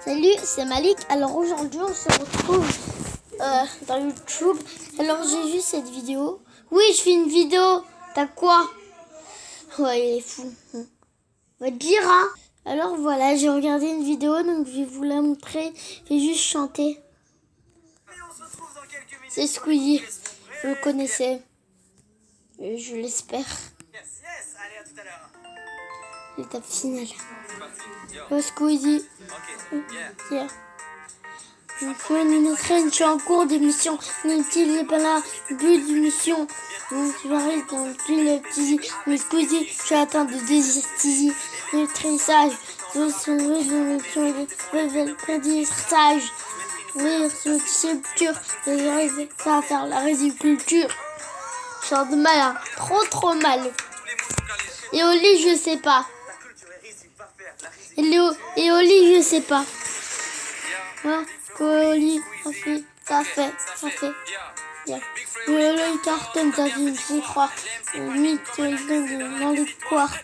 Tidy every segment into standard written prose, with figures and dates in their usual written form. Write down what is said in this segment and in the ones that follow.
Salut, c'est Malik. Alors aujourd'hui, on se retrouve dans YouTube. Alors j'ai vu cette vidéo. Oui, je fais une vidéo. T'as quoi? Ouais, il est fou. On va te dire, hein. Alors voilà, j'ai regardé une vidéo, donc je vais vous la montrer. Je vais juste chanter. C'est Squeezie. Vous le connaissez. Je l'espère. L'étape finale. Oh, Squeezie. Yeah. Je suis en cours d'émission. N'utilise pas là. But d'émission. Donc, je vais arrêter dans le petit. Mais Squeezie, je suis atteint de désesthésie. Je suis très sage. Je suis sage. Oui, sur sculpture. J'arrive à faire la résiculture. Je chante mal, hein. Trop mal. Et au lit, je sais pas. Et au lit, je sais pas. Ouais, au lit, ça fait. Yeah. Le carton, ça fait croire. Mythe, dans les couards.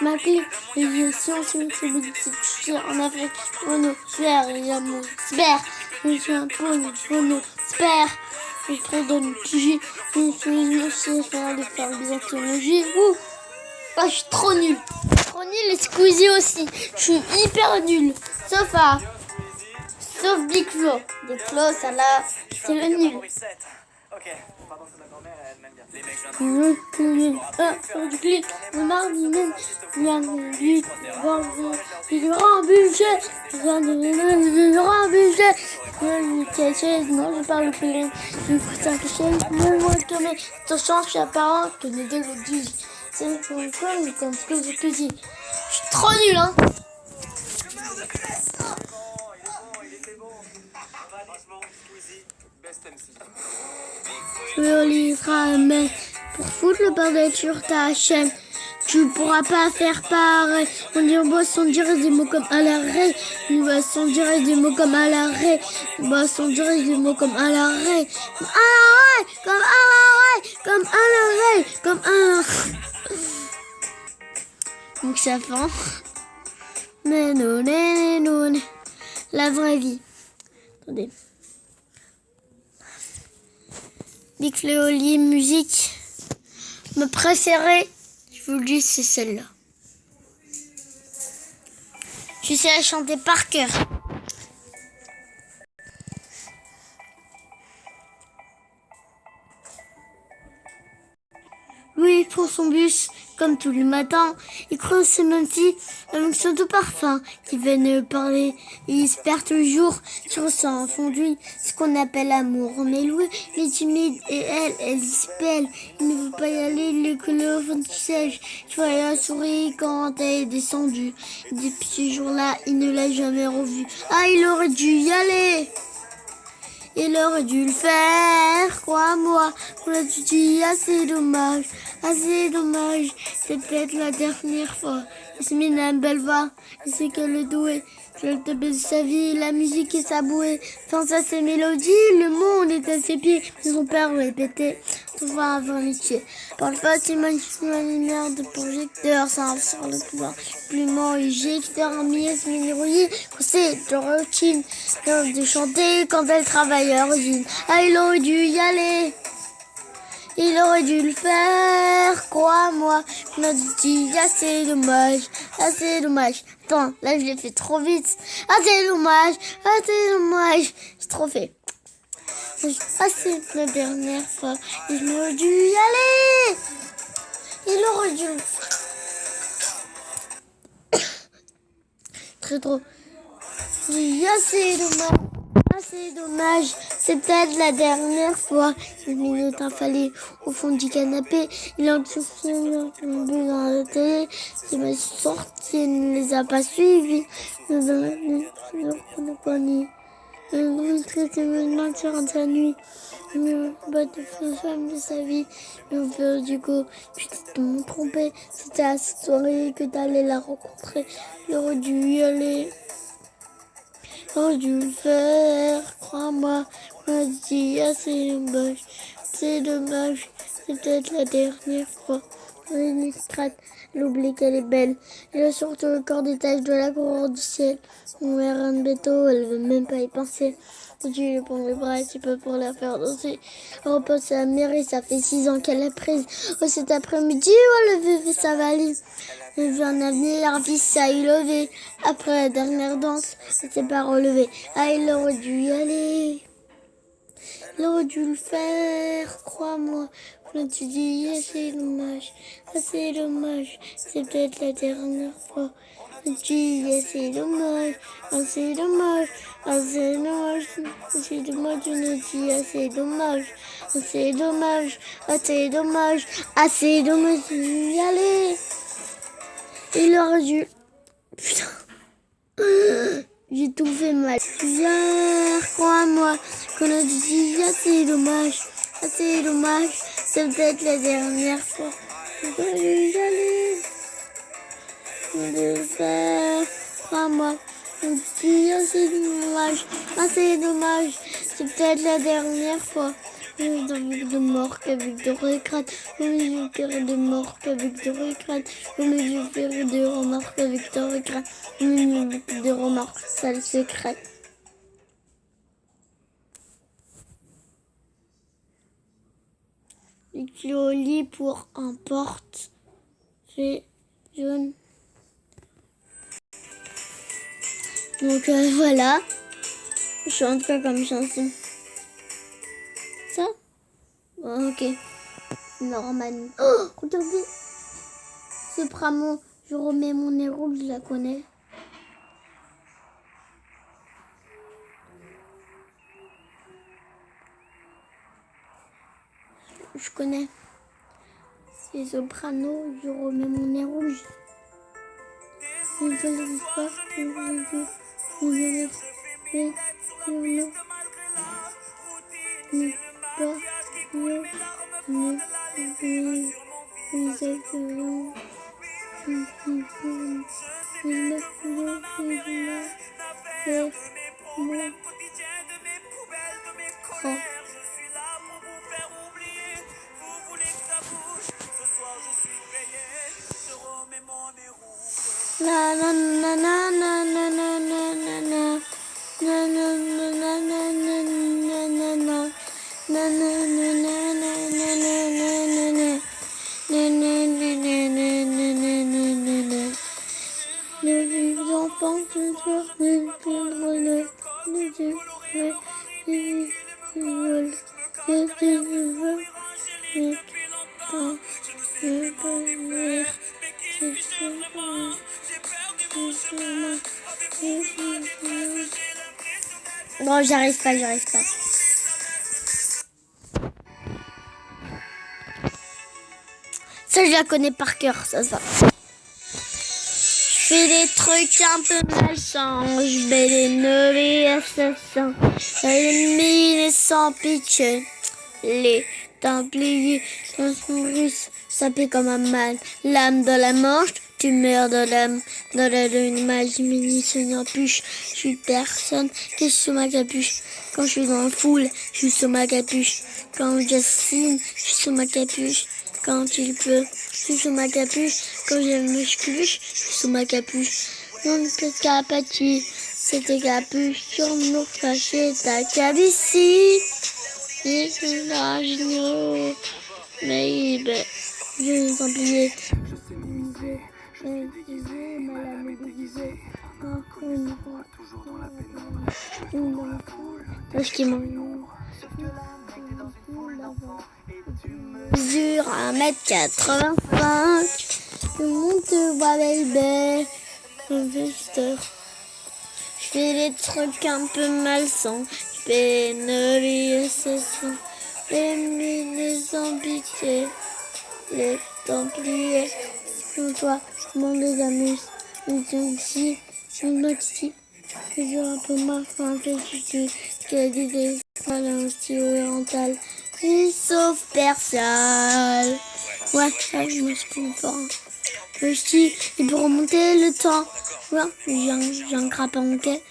Ma clé, les sciences, c'est en Afrique. Monosphère, il y a mon sphère. Je suis un monosphère. Je suis dans le QG. Je sais faire des biologie. Ouh! Oh, je suis trop nulle. Et Squeezie aussi. Je suis hyper nulle. Sauf Big Flo. Big Flo, ça là, c'est le nul. Le mardi même, il y a du grand budget. Non, je parle plus. Je vous ça que je moi que mes attention, je suis apparent que les deux le disent. C'est comme ce que je te dis. Je suis trop nul, hein. Je liserai mais pour foutre le bordel sur ta chaîne. Tu pourras pas faire pareil. On dirait des mots comme à l'arrêt. On dirait des mots comme à l'arrêt. On dirait des mots comme à l'arrêt. Comme à l'arrêt. Donc ça fait. Mais non. La vraie vie. Attendez. Big Flo musique. Ma préférée, je vous le dis, c'est celle-là. Je sais la chanter par cœur. Lui, il prend son bus, comme tous les matins. Il croise ses mêmes filles avec son tout parfum qui viennent parler. Il espère toujours sur son fondu, ce qu'on appelle l'amour. Mais Louis, il est timide et elle s'appelle. Il ne veut pas y aller, le fond du siège. Je vois la souris quand elle est descendue. Depuis ce jour-là, il ne l'a jamais revue. Ah, il aurait dû y aller. Il aurait dû le faire, crois-moi. On l'a dit, assez dommage. C'est peut-être la dernière fois. Yasmine a une belle voix, et c'est qu'elle est douée. Je te baise sa vie, la musique et sa bouée. Pense à ses mélodies, le monde est à ses pieds. Mais son père répétait, souvent avant les pieds. Par le facilement, une lumière de projecteur, ça sur le pouvoir. Plument et éjecteur, un Yasmine rouillé, c'est de routine. De chanter quand elle travaille à l'usine. Ah, il aurait dû y aller. Il aurait dû le faire, crois-moi. Je me dit, assez dommage. Attends, là je l'ai fait trop vite. Assez dommage. J'ai trop fait. C'est la dernière fois. Il aurait dû y aller. Il aurait dû le faire. Très drôle. Assez dommage, c'est peut-être la dernière fois. Il est affalé au fond du canapé. Il a touché dans la télé. Il m'a sorti, il ne les a pas suivis. Il traité maintenant sur sa nuit. Il ne pas de femme de sa vie. Mais du coup, tu t'es trompé. C'était à cette soirée que t'allais la rencontrer. Il aurait dû y aller. J'aurais dû le faire, crois-moi. On m'a dit, c'est dommage. C'est peut-être la dernière fois. une discrète, elle oublie qu'elle est belle. Elle a surtout le corps des taches de la couleur du ciel. On verra un béto, elle veut même pas y penser. Tu lui prends les bras un petit peu pour la faire danser. Elle repose à la mairie, ça fait 6 ans qu'elle est prise. Oh, cet après-midi, oh, le bébé, ça va aller. Elle veut un avenir, fils à y lever. Après la dernière danse, elle s'est pas relevée. Ah, il aurait dû y aller. Il aurait dû le faire, crois-moi. Quand tu dis, ah, c'est dommage, ah, c'est dommage, c'est peut-être la dernière fois. Quand tu dis, ah, c'est dommage, ah, c'est dommage, ah, c'est dommage, c'est dommage, tu nous dis, ah, c'est dommage, ah, c'est dommage, ah, c'est dommage, ah, c'est dommage, y aller. Il aurait dû... Putain. J'ai tout fait mal. Crois-moi, qu'on a dit, ah, c'est dommage, ah, c'est dommage, c'est peut-être la dernière fois. Je vais y aller. De le faire, crois-moi. On dit, ah, c'est dommage, ah, c'est dommage, c'est peut-être la dernière fois. De mort qu'avec de regrets, je me faire de mort qu'avec de regrets, je me faire de remords qu'avec de regrets, je me faire de remords, ça le secret. Et qui au lit pour un porte, c'est jaune. Donc voilà, je chante quoi comme chanson? Ça? Ok. Normal. Oh, regardez. Soprano, je remets mon nez rouge, je la connais. Je connais. C'est soprano, je remets mon nez rouge. Je ne veux pas, je ne La na na na na na na na na na na na na na na na les enfants non, j'arrive pas. Ça, je la connais par cœur, ça se va. Je fais des trucs un peu malsains, je vais les nommer assassins. Les mines sans pitié, les templiers sont russes, sapés comme un mâle. L'âme dans la manche, tu meurs de l'âme. Dans la lune, ma diminution en puche. Je suis personne qui est sous ma capuche. Quand je suis dans la foule, je suis sous ma capuche. Quand j'assine, je suis sous ma capuche. Quand il pleut, je suis sous ma capuche. Quand je me couche, je suis sous ma capuche. Non, qu'est-ce qu'il a pâti? C'était capuche sur nos cachets, ta cabici. Et c'est là, génial. Mais ben, je les empliais. Parce qu'ils m'ont mesure 1m85. Tout le monde te voit belle. Je fais des trucs un peu malsains. Je fais une vie assassin. Les mines sans pitié. Les templiers. Toi, tout le monde les amuse. Ils sont ici. Ils sont ici. Ils ont un peu marre quand je dis qu'elle dit des salles style oriental. Et sauf personne. Ouais, ça, je me suis fort. Je dis, il peut remonter le temps. Ouais, j'ai un crapin en quai.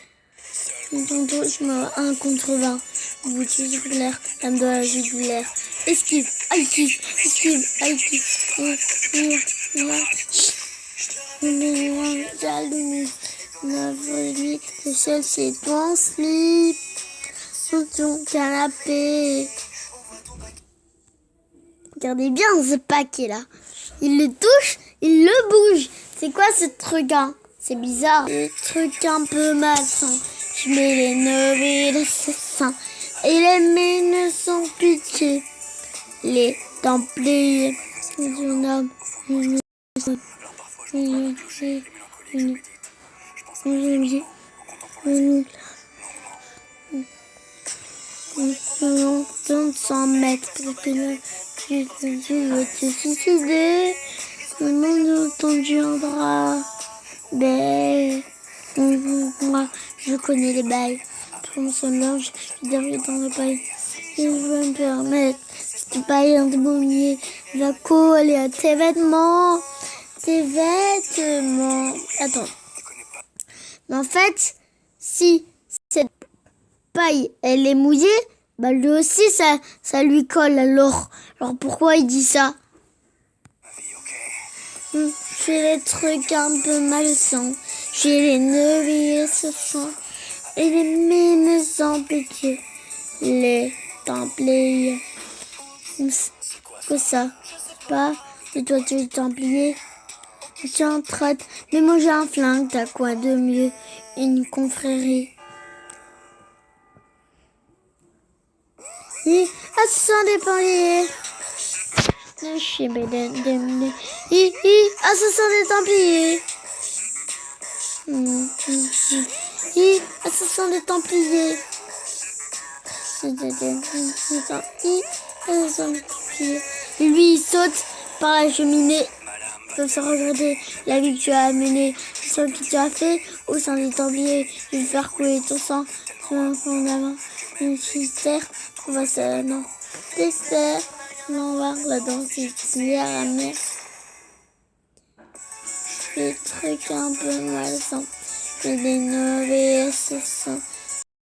Tantôt, je me 1 contre 20. Vous sur l'air, dame de la jugulaire. esquive, esquive, le ciel c'est toi en slip, sur ton canapé. Regardez bien ce paquet là. Il le touche, il le bouge. C'est quoi ce truc hein? C'est bizarre. Le truc un peu malsain. Je mets les neveux et les assassins. Et les mines sans pitié. Les templiers. Un homme, une longtemps 100 mètres pour que tu veux te suicider. Le monde t'engendra. Mais moi, je connais les bails. Pour son linge, je derrière dans le bail. Il veut me permettre. C'est pas un démonier. Il va coller à tes vêtements. Tes vêtements. Attends. Mais en fait, si cette paille, elle est mouillée, bah lui aussi, ça lui colle. Alors pourquoi il dit ça? Je fais les trucs un peu malsains. J'ai les neveux et ce sang. Et les mines sans pitié. Les templiers. Que ça? Pas de toi tu es templier. Tu en traite. Mais moi j'ai un flingue. T'as quoi de mieux? Une confrérie. Assassin des templiers. Assassin des templiers. Assassin des templiers. Et lui il saute par la cheminée. Comme ça regarder la vie que tu as menée, ce que tu as fait au sein des templiers. Je vais faire couler ton sang. Ton avant. Une cistère. On va ça. Non. Tester. On va voir la danse ici à la mer. Des trucs un peu malsains. Et des mauvais assassins.